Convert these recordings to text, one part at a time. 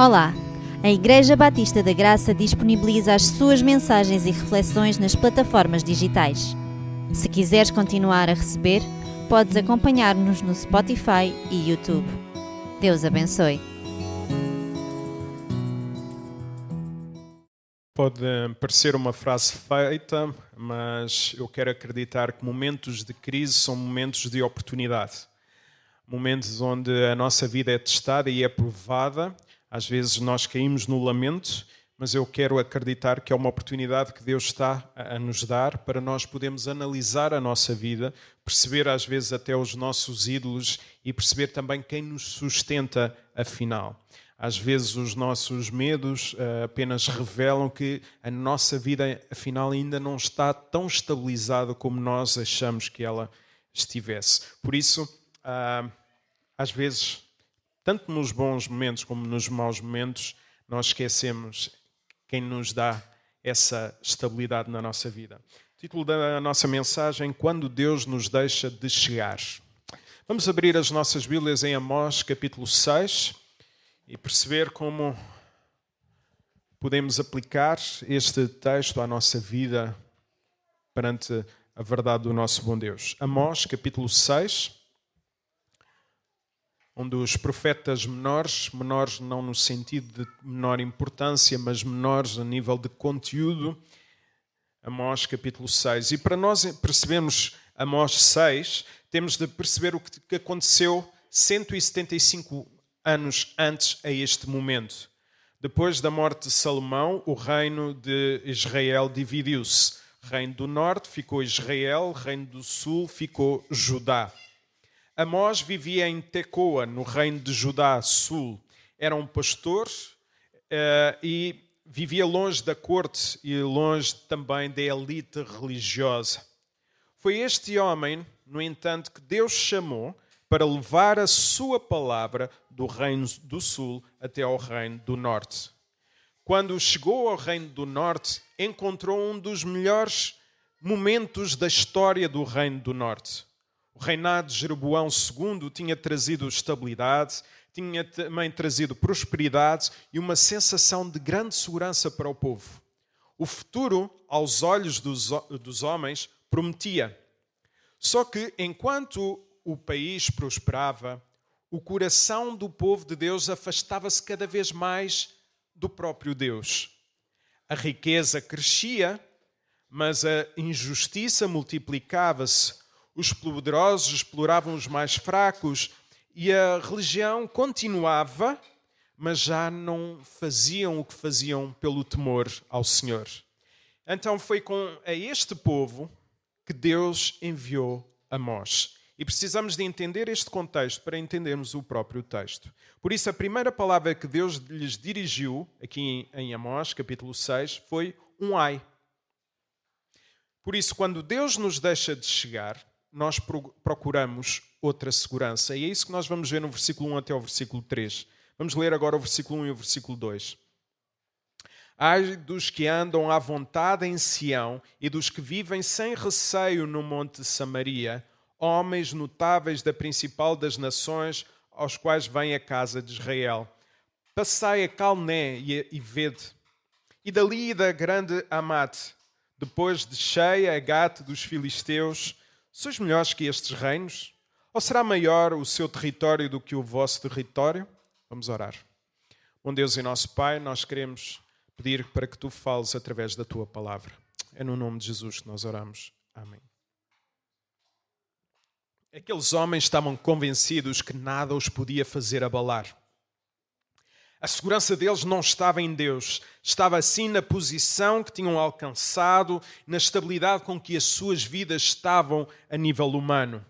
Olá! A Igreja Batista da Graça disponibiliza as suas mensagens e reflexões nas plataformas digitais. Se quiseres continuar a receber, podes acompanhar-nos no Spotify e YouTube. Deus abençoe. Pode parecer uma frase feita, mas eu quero acreditar que momentos de crise são momentos de oportunidade. Momentos onde a nossa vida é testada e é provada. Às vezes nós caímos no lamento, mas eu quero acreditar que é uma oportunidade que Deus está a nos dar para nós podermos analisar a nossa vida, perceber às vezes até os nossos ídolos e perceber também quem nos sustenta afinal. Às vezes os nossos medos apenas revelam que a nossa vida afinal ainda não está tão estabilizada como nós achamos que ela estivesse. Por isso, às vezes, tanto nos bons momentos como nos maus momentos, nós esquecemos quem nos dá essa estabilidade na nossa vida. O título da nossa mensagem: Quando Deus nos deixa de chegar. Vamos abrir as nossas Bíblias em Amós, capítulo 6, e perceber como podemos aplicar este texto à nossa vida perante a verdade do nosso bom Deus. Amós, capítulo 6. Onde os profetas menores não no sentido de menor importância, mas menores a nível de conteúdo, Amós capítulo 6. E para nós percebermos Amós 6, temos de perceber o que aconteceu 175 anos antes a este momento. Depois da morte de Salomão, o reino de Israel dividiu-se. Reino do norte ficou Israel, reino do sul ficou Judá. Amós vivia em Tecoa, no reino de Judá sul. Era um pastor e vivia longe da corte e longe também da elite religiosa. Foi este homem, no entanto, que Deus chamou para levar a sua palavra do reino do sul até ao reino do norte. Quando chegou ao reino do norte, encontrou um dos melhores momentos da história do reino do norte. O reinado de Jeroboão II tinha trazido estabilidade, tinha também trazido prosperidade e uma sensação de grande segurança para o povo. O futuro, aos olhos dos homens, prometia. Só que, enquanto o país prosperava, o coração do povo de Deus afastava-se cada vez mais do próprio Deus. A riqueza crescia, mas a injustiça multiplicava-se. Os poderosos exploravam os mais fracos e a religião continuava, mas já não faziam o que faziam pelo temor ao Senhor. Então foi a este povo que Deus enviou Amós. E precisamos de entender este contexto para entendermos o próprio texto. Por isso, a primeira palavra que Deus lhes dirigiu, aqui em Amós, capítulo 6, foi um ai. Por isso, quando Deus nos deixa de chegar, nós procuramos outra segurança. E é isso que nós vamos ver no versículo 1 até ao versículo 3. Vamos ler agora o versículo 1 e o versículo 2. Ai dos que andam à vontade em Sião e dos que vivem sem receio no monte de Samaria, homens notáveis da principal das nações, aos quais vem a casa de Israel. Passai a Calné e vede, e dali da grande Amate, depois de Cheia, a Gate dos filisteus. Sois melhores que estes reinos? Ou será maior o seu território do que o vosso território? Vamos orar. Bom Deus e nosso Pai, nós queremos pedir para que Tu fales através da Tua palavra. É no nome de Jesus que nós oramos. Amém. Aqueles homens estavam convencidos que nada os podia fazer abalar. A segurança deles não estava em Deus, estava assim na posição que tinham alcançado, na estabilidade com que as suas vidas estavam a nível humano.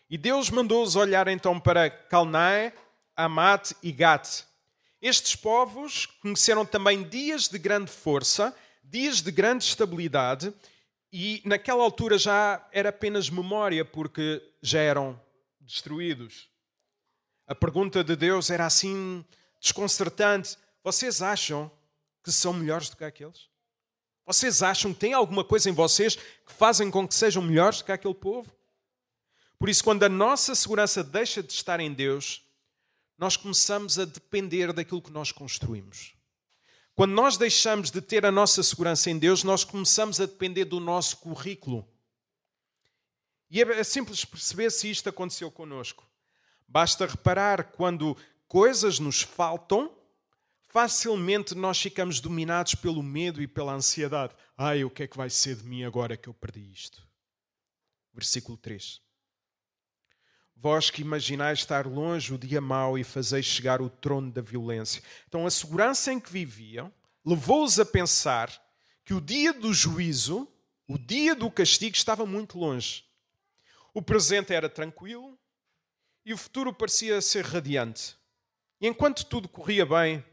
E Deus mandou-os olhar então para Calné, Amate e Gate. Estes povos conheceram também dias de grande força, dias de grande estabilidade, e naquela altura já era apenas memória, porque já eram destruídos. A pergunta de Deus era assim desconcertante. Vocês acham que são melhores do que aqueles? Vocês acham que tem alguma coisa em vocês que fazem com que sejam melhores do que aquele povo? Por isso, quando a nossa segurança deixa de estar em Deus, nós começamos a depender daquilo que nós construímos. Quando nós deixamos de ter a nossa segurança em Deus, nós começamos a depender do nosso currículo. E é simples perceber se isto aconteceu connosco. Basta reparar quando coisas nos faltam, facilmente nós ficamos dominados pelo medo e pela ansiedade. Ai, o que é que vai ser de mim agora que eu perdi isto? Versículo 3. Vós que imaginais estar longe o dia mau e fazeis chegar o trono da violência. Então a segurança em que viviam levou-os a pensar que o dia do juízo, o dia do castigo estava muito longe. O presente era tranquilo e o futuro parecia ser radiante. E enquanto tudo corria bem,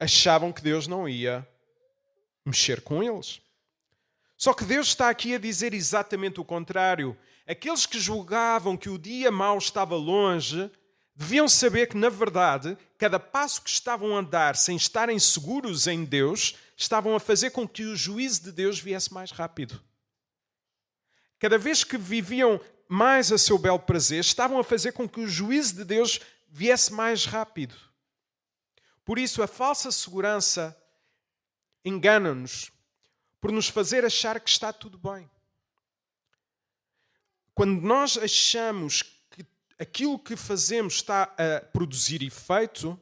achavam que Deus não ia mexer com eles. Só que Deus está aqui a dizer exatamente o contrário. Aqueles que julgavam que o dia mau estava longe, deviam saber que, na verdade, cada passo que estavam a dar sem estarem seguros em Deus, estavam a fazer com que o juízo de Deus viesse mais rápido. Cada vez que viviam mais a seu belo prazer, estavam a fazer com que o juízo de Deus viesse mais rápido. Por isso, a falsa segurança engana-nos por nos fazer achar que está tudo bem. Quando nós achamos que aquilo que fazemos está a produzir efeito,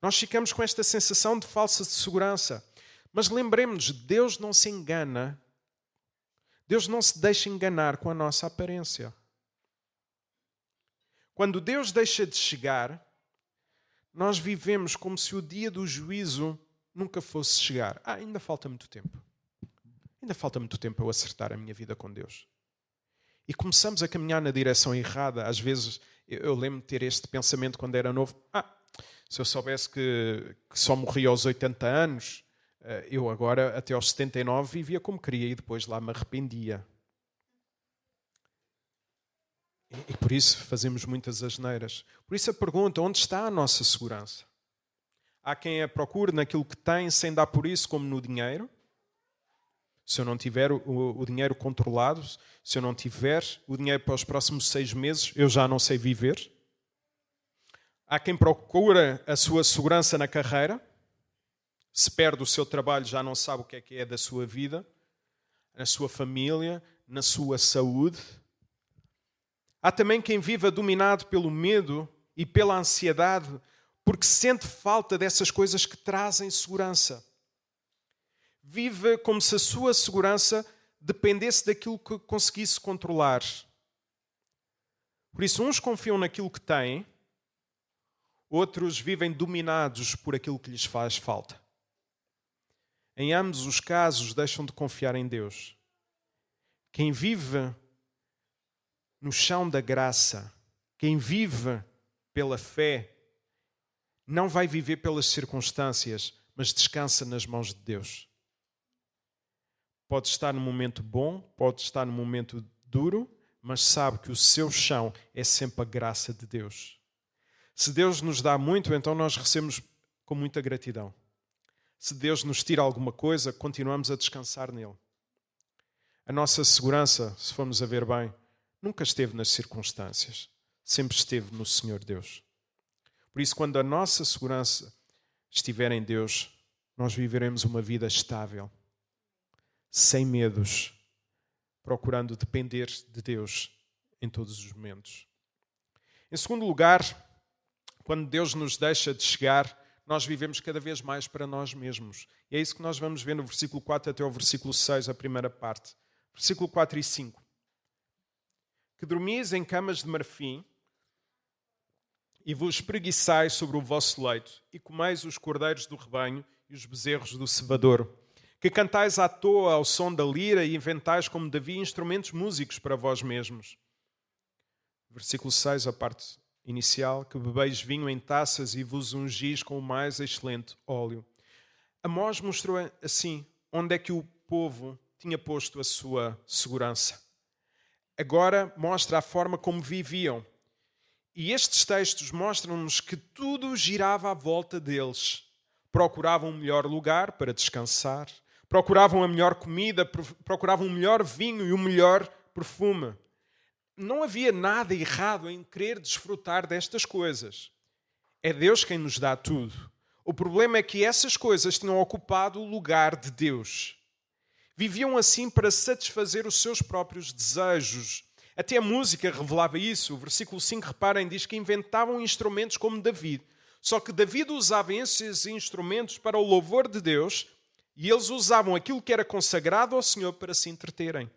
nós ficamos com esta sensação de falsa segurança. Mas lembremos-nos, Deus não se engana, Deus não se deixa enganar com a nossa aparência. Quando Deus deixa de chegar, nós vivemos como se o dia do juízo nunca fosse chegar. Ainda falta muito tempo. Ainda falta muito tempo para eu acertar a minha vida com Deus. E começamos a caminhar na direção errada. Às vezes, eu lembro de ter este pensamento quando era novo. Se eu soubesse que só morria aos 80 anos, eu agora, até aos 79, vivia como queria e depois lá me arrependia. E por isso fazemos muitas asneiras. Por isso a pergunta, onde está a nossa segurança? Há quem a procure naquilo que tem sem dar por isso, como no dinheiro. Se eu não tiver o dinheiro controlado, se eu não tiver o dinheiro para os próximos 6 meses, eu já não sei viver. Há quem procura a sua segurança na carreira. Se perde o seu trabalho, já não sabe o que é da sua vida, na sua família, na sua saúde. Há também quem viva dominado pelo medo e pela ansiedade, porque sente falta dessas coisas que trazem segurança. Vive como se a sua segurança dependesse daquilo que conseguisse controlar. Por isso, uns confiam naquilo que têm, outros vivem dominados por aquilo que lhes faz falta. Em ambos os casos, deixam de confiar em Deus. Quem vive no chão da graça, quem vive pela fé, não vai viver pelas circunstâncias, mas descansa nas mãos de Deus. Pode estar num momento bom, pode estar num momento duro, mas sabe que o seu chão é sempre a graça de Deus. Se Deus nos dá muito, então nós recebemos com muita gratidão. Se Deus nos tira alguma coisa, continuamos a descansar nele. A nossa segurança, se formos a ver bem, nunca esteve nas circunstâncias, sempre esteve no Senhor Deus. Por isso, quando a nossa segurança estiver em Deus, nós viveremos uma vida estável, sem medos, procurando depender de Deus em todos os momentos. Em segundo lugar, quando Deus nos deixa de chegar, nós vivemos cada vez mais para nós mesmos. E é isso que nós vamos ver no versículo 4 até ao versículo 6, a primeira parte. Versículo 4 e 5. Que dormis em camas de marfim e vos espreguiçais sobre o vosso leito e comeis os cordeiros do rebanho e os bezerros do cevadouro. Que cantais à toa ao som da lira e inventais como Davi instrumentos músicos para vós mesmos. Versículo 6, a parte inicial. Que bebeis vinho em taças e vos ungis com o mais excelente óleo. Amós mostrou assim onde é que o povo tinha posto a sua segurança. Agora mostra a forma como viviam. E estes textos mostram-nos que tudo girava à volta deles. Procuravam um melhor lugar para descansar, procuravam a melhor comida, procuravam o melhor vinho e o melhor perfume. Não havia nada errado em querer desfrutar destas coisas. É Deus quem nos dá tudo. O problema é que essas coisas tinham ocupado o lugar de Deus. Viviam assim para satisfazer os seus próprios desejos. Até a música revelava isso. O versículo 5, reparem, diz que inventavam instrumentos como David. Só que David usava esses instrumentos para o louvor de Deus e eles usavam aquilo que era consagrado ao Senhor para se entreterem.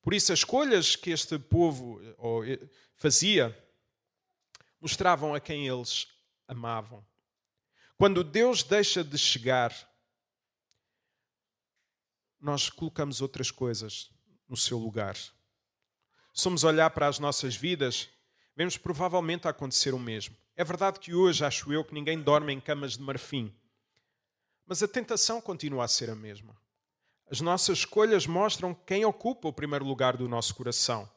Por isso, as escolhas que este povo fazia mostravam a quem eles amavam. Quando Deus deixa de chegar, nós colocamos outras coisas no seu lugar. Se formos olhar para as nossas vidas, vemos provavelmente acontecer o mesmo. É verdade que hoje, acho eu, que ninguém dorme em camas de marfim. Mas a tentação continua a ser a mesma. As nossas escolhas mostram quem ocupa o primeiro lugar do nosso coração.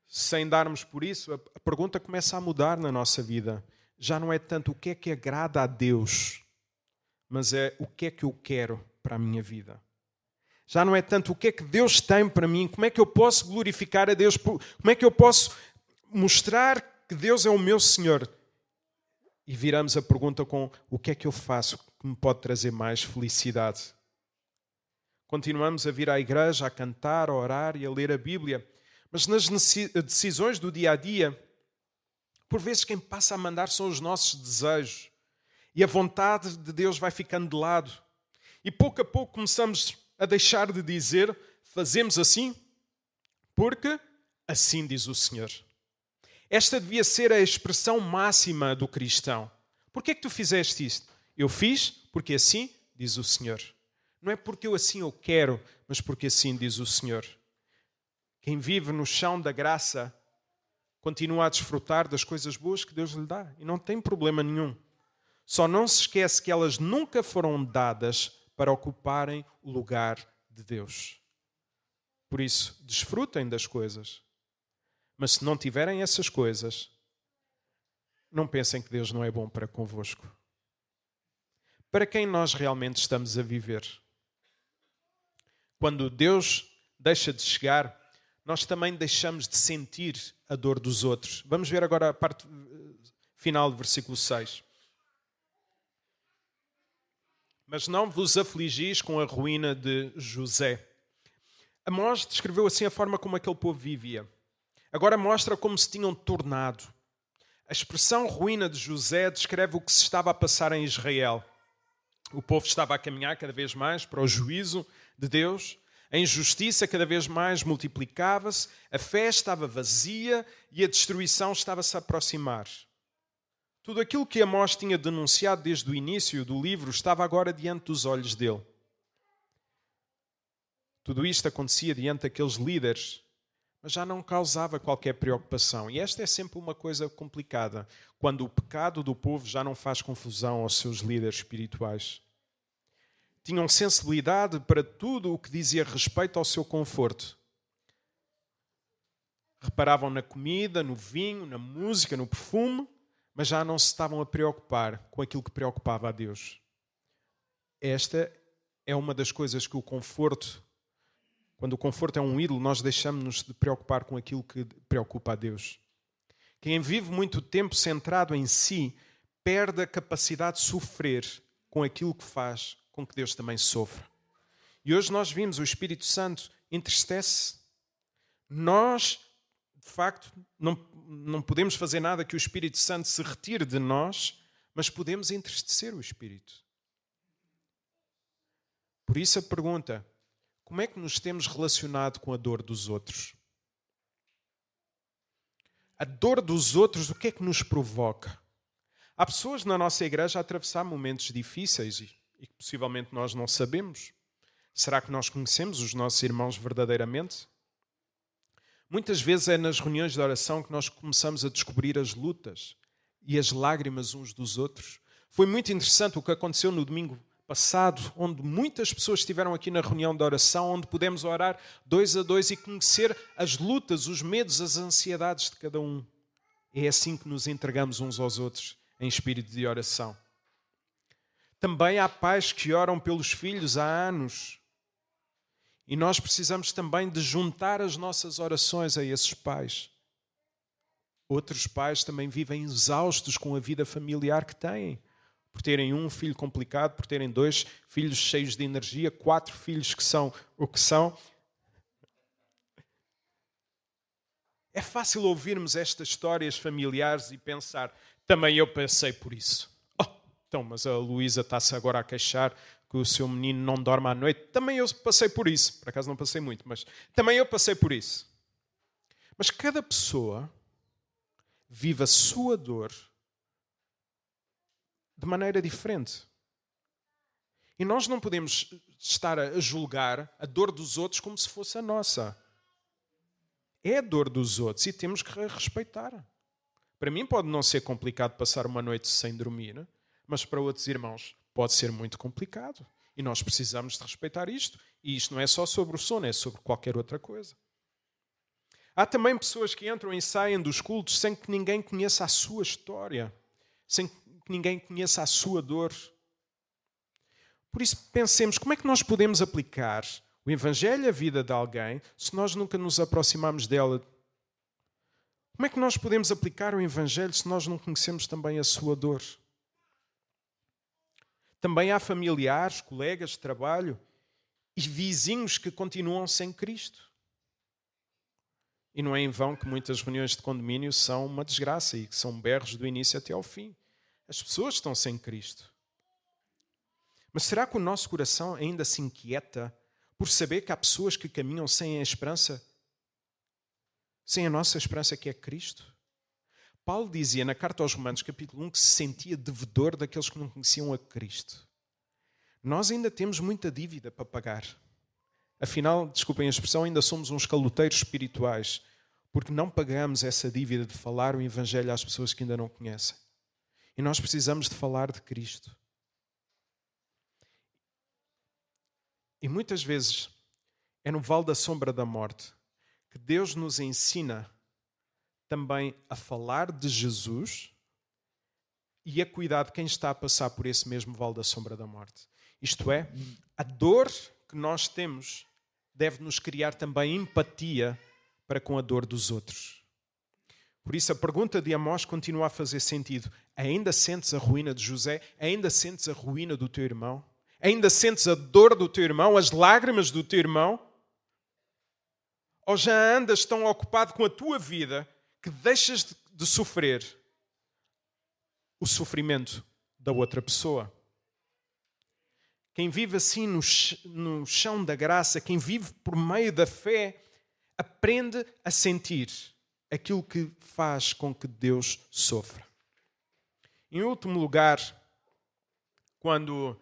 Sem darmos por isso, a pergunta começa a mudar na nossa vida. Já não é tanto o que é que agrada a Deus, mas é o que é que eu quero para a minha vida. Já não é tanto o que é que Deus tem para mim, como é que eu posso glorificar a Deus, como é que eu posso mostrar que Deus é o meu Senhor. E viramos a pergunta com o que é que eu faço que me pode trazer mais felicidade. Continuamos a vir à igreja, a cantar, a orar e a ler a Bíblia, mas nas decisões do dia a dia, por vezes quem passa a mandar são os nossos desejos e a vontade de Deus vai ficando de lado. E pouco a pouco começamos a deixar de dizer, fazemos assim, porque assim diz o Senhor. Esta devia ser a expressão máxima do cristão. Porquê é que tu fizeste isto? Eu fiz porque assim diz o Senhor. Não é porque eu quero, mas porque assim diz o Senhor. Quem vive no chão da graça continua a desfrutar das coisas boas que Deus lhe dá. E não tem problema nenhum. Só não se esquece que elas nunca foram dadas para ocuparem o lugar de Deus. Por isso, desfrutem das coisas. Mas se não tiverem essas coisas, não pensem que Deus não é bom para convosco. Para quem nós realmente estamos a viver? Quando Deus deixa de chegar, nós também deixamos de sentir a dor dos outros. Vamos ver agora a parte final do versículo 6. Mas não vos afligis com a ruína de José. Amós descreveu assim a forma como aquele povo vivia. Agora mostra como se tinham tornado. A expressão ruína de José descreve o que se estava a passar em Israel. O povo estava a caminhar cada vez mais para o juízo de Deus. A injustiça cada vez mais multiplicava-se, a fé estava vazia e a destruição estava-se a aproximar. Tudo aquilo que Amós tinha denunciado desde o início do livro estava agora diante dos olhos dele. Tudo isto acontecia diante daqueles líderes, mas já não causava qualquer preocupação. E esta é sempre uma coisa complicada, quando o pecado do povo já não faz confusão aos seus líderes espirituais. Tinham sensibilidade para tudo o que dizia respeito ao seu conforto. Reparavam na comida, no vinho, na música, no perfume, mas já não se estavam a preocupar com aquilo que preocupava a Deus. Esta é uma das coisas que o conforto, quando o conforto é um ídolo, nós deixamos-nos de preocupar com aquilo que preocupa a Deus. Quem vive muito tempo centrado em si, perde a capacidade de sofrer com aquilo que faz com que Deus também sofra. E hoje nós vimos o Espírito Santo entristece. Nós, de facto, não podemos fazer nada que o Espírito Santo se retire de nós, mas podemos entristecer o Espírito. Por isso a pergunta, como é que nos temos relacionado com a dor dos outros? A dor dos outros, o que é que nos provoca? Há pessoas na nossa igreja a atravessar momentos difíceis e que possivelmente nós não sabemos. Será que nós conhecemos os nossos irmãos verdadeiramente? Muitas vezes é nas reuniões de oração que nós começamos a descobrir as lutas e as lágrimas uns dos outros. Foi muito interessante o que aconteceu no domingo passado, onde muitas pessoas estiveram aqui na reunião de oração, onde pudemos orar 2 a 2 e conhecer as lutas, os medos, as ansiedades de cada um. É assim que nos entregamos uns aos outros em espírito de oração. Também há pais que oram pelos filhos há anos. E nós precisamos também de juntar as nossas orações a esses pais. Outros pais também vivem exaustos com a vida familiar que têm. Por terem um filho complicado, por terem 2 filhos cheios de energia, 4 filhos que são o que são. É fácil ouvirmos estas histórias familiares e pensar, também eu passei por isso. Então, mas a Luísa está-se agora a queixar que o seu menino não dorme à noite. Também eu passei por isso. Por acaso não passei muito, mas também eu passei por isso. Mas cada pessoa vive a sua dor de maneira diferente. E nós não podemos estar a julgar a dor dos outros como se fosse a nossa. É a dor dos outros e temos que respeitar. Para mim pode não ser complicado passar uma noite sem dormir, mas para outros irmãos pode ser muito complicado. E nós precisamos de respeitar isto. E isto não é só sobre o sono, é sobre qualquer outra coisa. Há também pessoas que entram e saem dos cultos sem que ninguém conheça a sua história, sem que ninguém conheça a sua dor. Por isso pensemos, como é que nós podemos aplicar o Evangelho à vida de alguém se nós nunca nos aproximamos dela? Como é que nós podemos aplicar o Evangelho se nós não conhecemos também a sua dor? Também há familiares, colegas de trabalho e vizinhos que continuam sem Cristo. E não é em vão que muitas reuniões de condomínio são uma desgraça e que são berros do início até ao fim. As pessoas estão sem Cristo. Mas será que o nosso coração ainda se inquieta por saber que há pessoas que caminham sem a esperança, sem a nossa esperança que é Cristo? Paulo dizia na carta aos Romanos, capítulo 1, que se sentia devedor daqueles que não conheciam a Cristo. Nós ainda temos muita dívida para pagar. Afinal, desculpem a expressão, ainda somos uns caloteiros espirituais, porque não pagamos essa dívida de falar o Evangelho às pessoas que ainda não conhecem. E nós precisamos de falar de Cristo. E muitas vezes é no vale da sombra da morte que Deus nos ensina também a falar de Jesus e a cuidar de quem está a passar por esse mesmo vale da sombra da morte. Isto é, a dor que nós temos deve nos criar também empatia para com a dor dos outros. Por isso a pergunta de Amós continua a fazer sentido. Ainda sentes a ruína de José? Ainda sentes a ruína do teu irmão? Ainda sentes a dor do teu irmão, as lágrimas do teu irmão? Ou já andas tão ocupado com a tua vida que deixas de sofrer o sofrimento da outra pessoa? Quem vive assim no chão da graça, quem vive por meio da fé, aprende a sentir aquilo que faz com que Deus sofra. Em último lugar, quando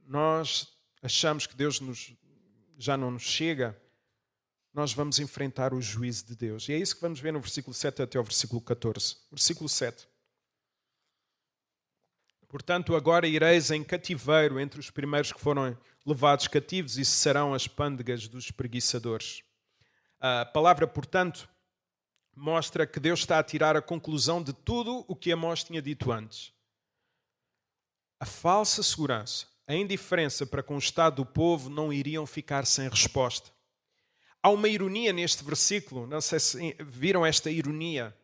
nós achamos que Deus já não nos chega, nós vamos enfrentar o juízo de Deus. E é isso que vamos ver no versículo 7 até ao versículo 14. Versículo 7. Portanto, agora ireis em cativeiro entre os primeiros que foram levados cativos e cessarão as pândegas dos preguiçadores. A palavra, portanto, mostra que Deus está a tirar a conclusão de tudo o que Amós tinha dito antes. A falsa segurança, a indiferença para com o estado do povo não iriam ficar sem resposta. Há uma ironia neste versículo, não sei se viram esta ironia.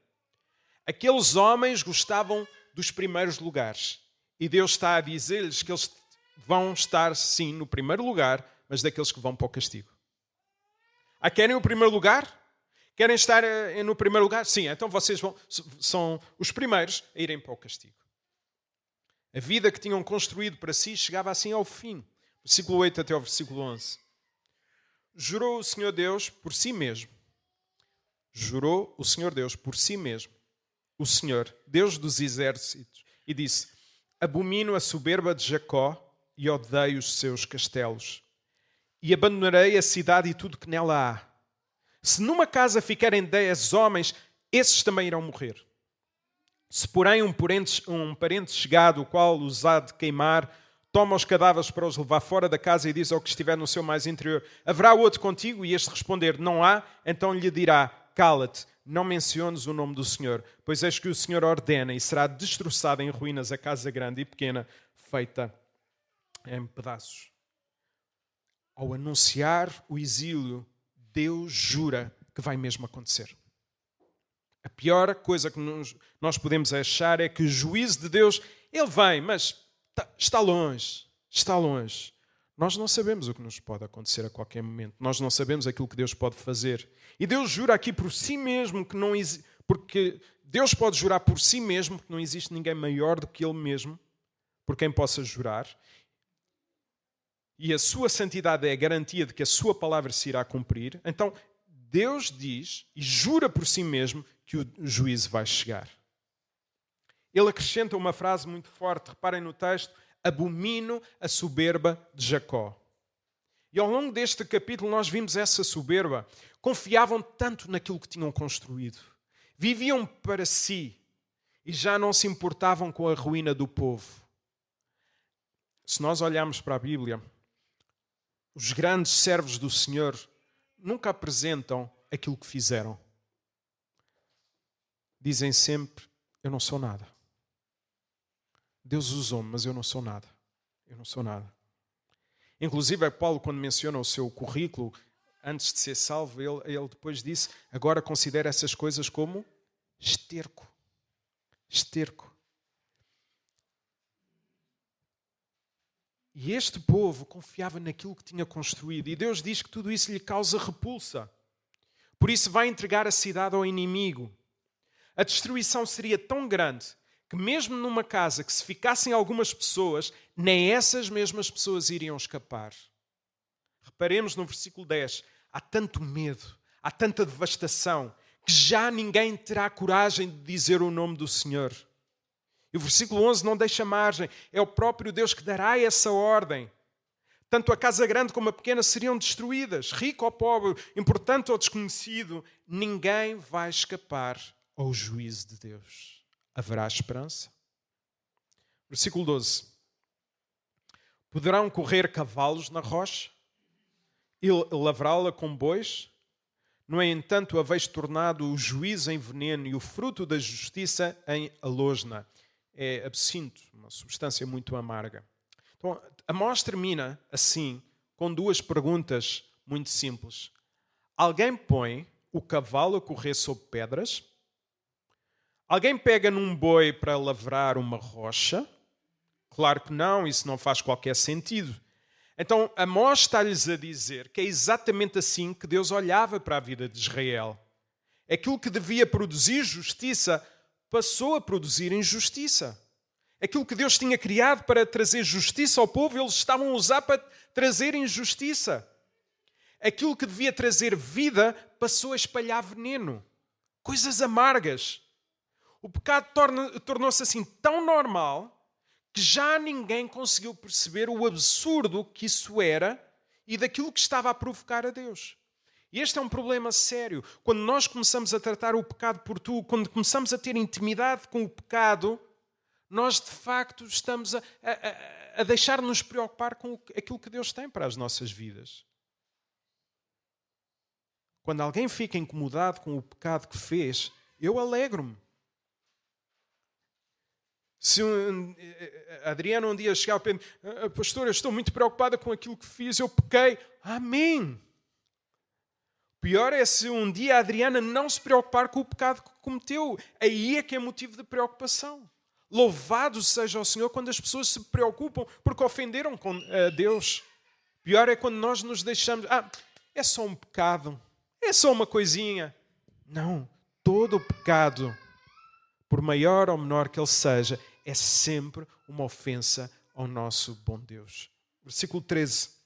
Aqueles homens gostavam dos primeiros lugares e Deus está a dizer-lhes que eles vão estar, sim, no primeiro lugar, mas daqueles que vão para o castigo. Querem o primeiro lugar? Querem estar no primeiro lugar? Sim, então vocês são os primeiros a irem para o castigo. A vida que tinham construído para si chegava assim ao fim. Versículo 8 até ao versículo 11. Jurou o Senhor Deus por si mesmo. Jurou o Senhor Deus por si mesmo. O Senhor, Deus dos exércitos, e disse: abomino a soberba de Jacó e odeio os seus castelos. E abandonarei a cidade e tudo que nela há. Se numa casa ficarem 10 homens, esses também irão morrer. Se, porém, um parente chegado, o qual os há de queimar, toma os cadáveres para os levar fora da casa e diz ao que estiver no seu mais interior: haverá outro contigo? E este responder: não há. Então lhe dirá: cala-te, não menciones o nome do Senhor, pois eis que o Senhor ordena e será destroçada em ruínas a casa grande e pequena, feita em pedaços. Ao anunciar o exílio, Deus jura que vai mesmo acontecer. pior coisa que nós podemos achar é que o juízo de Deus, ele vem, mas está longe, está longe. Nós não sabemos o que nos pode acontecer a qualquer momento. Nós não sabemos aquilo que Deus pode fazer. E Deus jura aqui por si mesmo que não existe, porque Deus pode jurar por si mesmo que não existe ninguém maior do que Ele mesmo, por quem possa jurar. E a sua santidade é a garantia de que a sua palavra se irá cumprir. Então, Deus diz e jura por si mesmo que o juízo vai chegar. Ele acrescenta uma frase muito forte, reparem no texto: abomino a soberba de Jacó. E ao longo deste capítulo nós vimos essa soberba. Confiavam tanto naquilo que tinham construído. Viviam para si e já não se importavam com a ruína do povo. Se nós olharmos para a Bíblia, os grandes servos do Senhor nunca apresentam aquilo que fizeram. Dizem sempre: eu não sou nada. Deus usou-me, mas eu não sou nada. Eu não sou nada. Inclusive, Paulo, quando menciona o seu currículo, antes de ser salvo, ele depois disse: agora considera essas coisas como esterco. Esterco. E este povo confiava naquilo que tinha construído. E Deus diz que tudo isso lhe causa repulsa. Por isso vai entregar a cidade ao inimigo. A destruição seria tão grande que mesmo numa casa que se ficassem algumas pessoas, nem essas mesmas pessoas iriam escapar. Reparemos no versículo 10. Há tanto medo, há tanta devastação, que já ninguém terá coragem de dizer o nome do Senhor. E o versículo 11 não deixa margem. É o próprio Deus que dará essa ordem. Tanto a casa grande como a pequena seriam destruídas. Rico ou pobre, importante ou desconhecido, ninguém vai escapar ao juízo de Deus. Haverá esperança. Versículo 12. Poderão correr cavalos na rocha e lavrá-la com bois? No entanto, haveis tornado o juízo em veneno e o fruto da justiça em alosna. É absinto, uma substância muito amarga. Então, Amós termina assim, com duas perguntas muito simples. Alguém põe o cavalo a correr sobre pedras? Alguém pega num boi para lavrar uma rocha? Claro que não, isso não faz qualquer sentido. Então, Amós está-lhes a dizer que é exatamente assim que Deus olhava para a vida de Israel. Aquilo que devia produzir justiça passou a produzir injustiça. Aquilo que Deus tinha criado para trazer justiça ao povo, eles estavam a usar para trazer injustiça. Aquilo que devia trazer vida passou a espalhar veneno. Coisas amargas. O pecado tornou-se assim tão normal que já ninguém conseguiu perceber o absurdo que isso era e daquilo que estava a provocar a Deus. E este é um problema sério. Quando nós começamos a tratar o pecado por tu, quando começamos a ter intimidade com o pecado, nós de facto estamos a deixar-nos preocupar com aquilo que Deus tem para as nossas vidas. Quando alguém fica incomodado com o pecado que fez, eu alegro-me. Se a Adriana um dia chegar ao pé de mim: pastor, eu estou muito preocupada com aquilo que fiz, eu pequei. Amém. Pior é se um dia a Adriana não se preocupar com o pecado que cometeu. Aí é que é motivo de preocupação. Louvado seja o Senhor quando as pessoas se preocupam porque ofenderam a Deus. Pior é quando nós nos deixamos... é só um pecado. É só uma coisinha. Não. Todo o pecado, por maior ou menor que ele seja, é sempre uma ofensa ao nosso bom Deus. Versículo 13.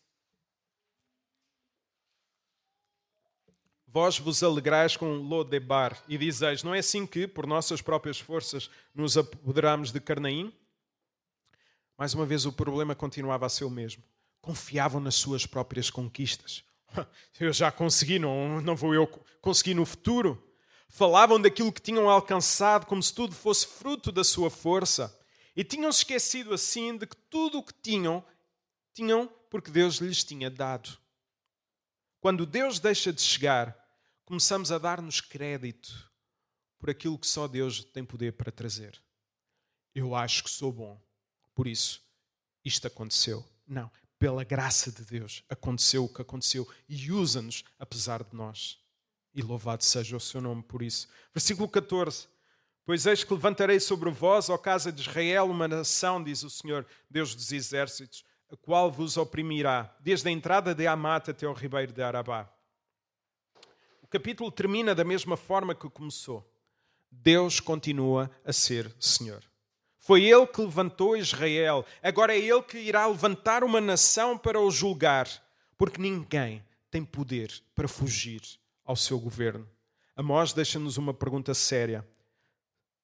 Vós vos alegrais com Lodebar e dizeis: não é assim que, por nossas próprias forças, nos apoderamos de Carnaim? Mais uma vez, o problema continuava a ser o mesmo. Confiavam nas suas próprias conquistas. Eu já consegui, não vou eu conseguir no futuro. Falavam daquilo que tinham alcançado como se tudo fosse fruto da sua força. E tinham-se esquecido assim de que tudo o que tinham porque Deus lhes tinha dado. Quando Deus deixa de chegar, começamos a dar-nos crédito por aquilo que só Deus tem poder para trazer. Eu acho que sou bom, por isso isto aconteceu. Não, pela graça de Deus aconteceu o que aconteceu e usa-nos apesar de nós. E louvado seja o seu nome por isso. Versículo 14. Pois eis que levantarei sobre vós, ó casa de Israel, uma nação, diz o Senhor, Deus dos exércitos, a qual vos oprimirá, desde a entrada de Amate até ao ribeiro de Arabá. O capítulo termina da mesma forma que começou. Deus continua a ser Senhor. Foi Ele que levantou Israel. Agora é Ele que irá levantar uma nação para o julgar, porque ninguém tem poder para fugir ao seu governo. Amós deixa-nos uma pergunta séria.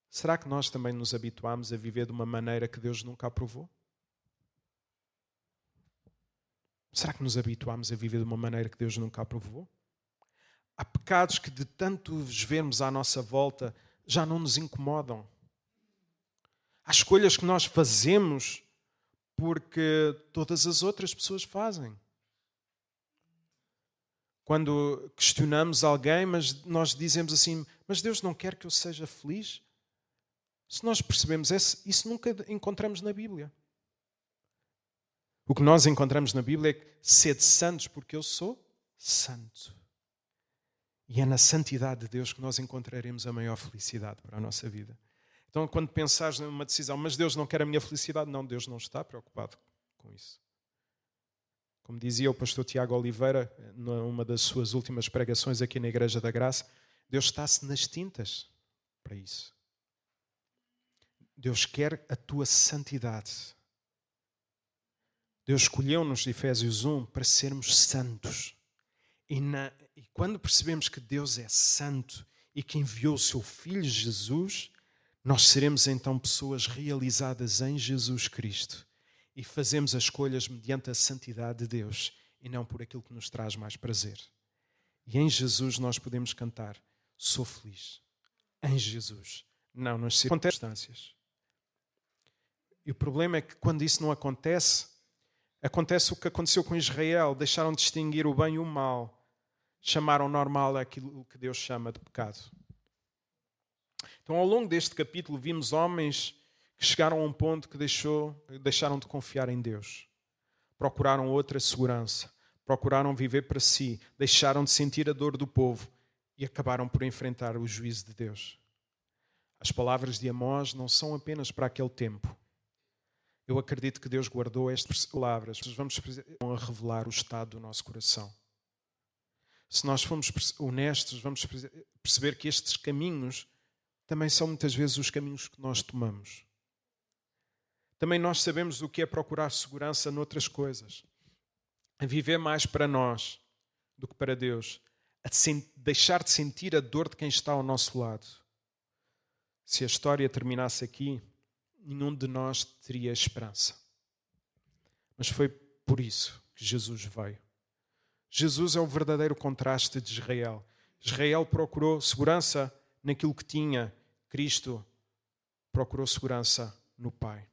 Será que nós também nos habituamos a viver de uma maneira que Deus nunca aprovou? Será que nos habituamos a viver de uma maneira que Deus nunca aprovou? Há pecados que de tanto os vermos à nossa volta já não nos incomodam. Há escolhas que nós fazemos porque todas as outras pessoas fazem. Quando questionamos alguém, mas nós dizemos assim, mas Deus não quer que eu seja feliz? Se nós percebemos isso nunca encontramos na Bíblia. O que nós encontramos na Bíblia é que sede santos porque eu sou santo. E é na santidade de Deus que nós encontraremos a maior felicidade para a nossa vida. Então, quando pensares numa decisão, mas Deus não quer a minha felicidade, não, Deus não está preocupado com isso. Como dizia o pastor Tiago Oliveira, numa das suas últimas pregações aqui na Igreja da Graça, Deus está-se nas tintas para isso. Deus quer a tua santidade. Deus escolheu-nos, Efésios 1, para sermos santos. E quando percebemos que Deus é santo e que enviou o seu Filho Jesus, nós seremos então pessoas realizadas em Jesus Cristo. E fazemos as escolhas mediante a santidade de Deus e não por aquilo que nos traz mais prazer. E em Jesus nós podemos cantar, sou feliz. Em Jesus, não nas circunstâncias. E o problema é que quando isso não acontece, acontece o que aconteceu com Israel. Deixaram de distinguir o bem e o mal. Chamaram normal aquilo que Deus chama de pecado. Então, ao longo deste capítulo, vimos homens que chegaram a um ponto que deixaram de confiar em Deus. Procuraram outra segurança. Procuraram viver para si. Deixaram de sentir a dor do povo e acabaram por enfrentar o juízo de Deus. As palavras de Amós não são apenas para aquele tempo. Eu acredito que Deus guardou estas palavras. Vamos a revelar o estado do nosso coração. Se nós formos honestos, vamos perceber que estes caminhos também são muitas vezes os caminhos que nós tomamos. Também nós sabemos o que é procurar segurança noutras coisas. A viver mais para nós do que para Deus. A deixar de sentir a dor de quem está ao nosso lado. Se a história terminasse aqui, nenhum de nós teria esperança. Mas foi por isso que Jesus veio. Jesus é o verdadeiro contraste de Israel. Israel procurou segurança naquilo que tinha. Cristo procurou segurança no Pai.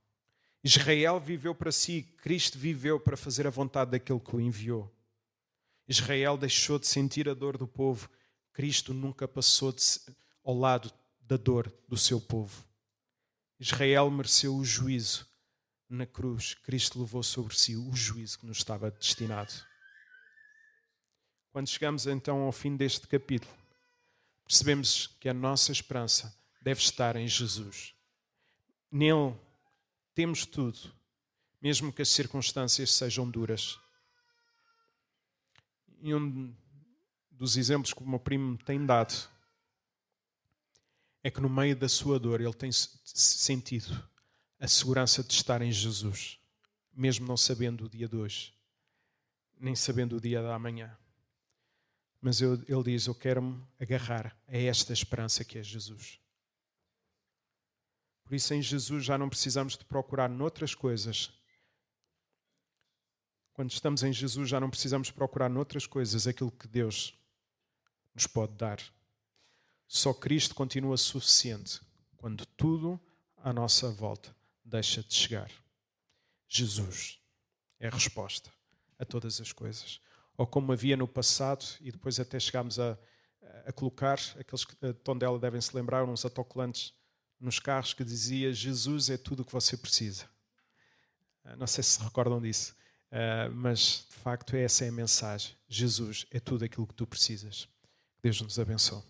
Israel viveu para si. Cristo viveu para fazer a vontade daquele que o enviou. Israel deixou de sentir a dor do povo. Cristo nunca passou ao lado da dor do seu povo. Israel mereceu o juízo na cruz. Cristo levou sobre si o juízo que nos estava destinado. Quando chegamos então ao fim deste capítulo, percebemos que a nossa esperança deve estar em Jesus. Nele temos tudo, mesmo que as circunstâncias sejam duras. E um dos exemplos que o meu primo me tem dado é que no meio da sua dor ele tem sentido a segurança de estar em Jesus, mesmo não sabendo o dia de hoje, nem sabendo o dia da amanhã. Mas ele diz, eu quero-me agarrar a esta esperança que é Jesus. Por isso em Jesus já não precisamos de procurar noutras coisas. Quando estamos em Jesus já não precisamos procurar noutras coisas aquilo que Deus nos pode dar. Só Cristo continua suficiente quando tudo à nossa volta deixa de chegar. Jesus é a resposta a todas as coisas. Ou como havia no passado, e depois até chegámos a colocar, aqueles que a Tondela devem se lembrar, uns autocolantes nos carros que dizia Jesus é tudo o que você precisa. Não sei se recordam disso, mas de facto essa é a mensagem. Jesus é tudo aquilo que tu precisas. Deus nos abençoe.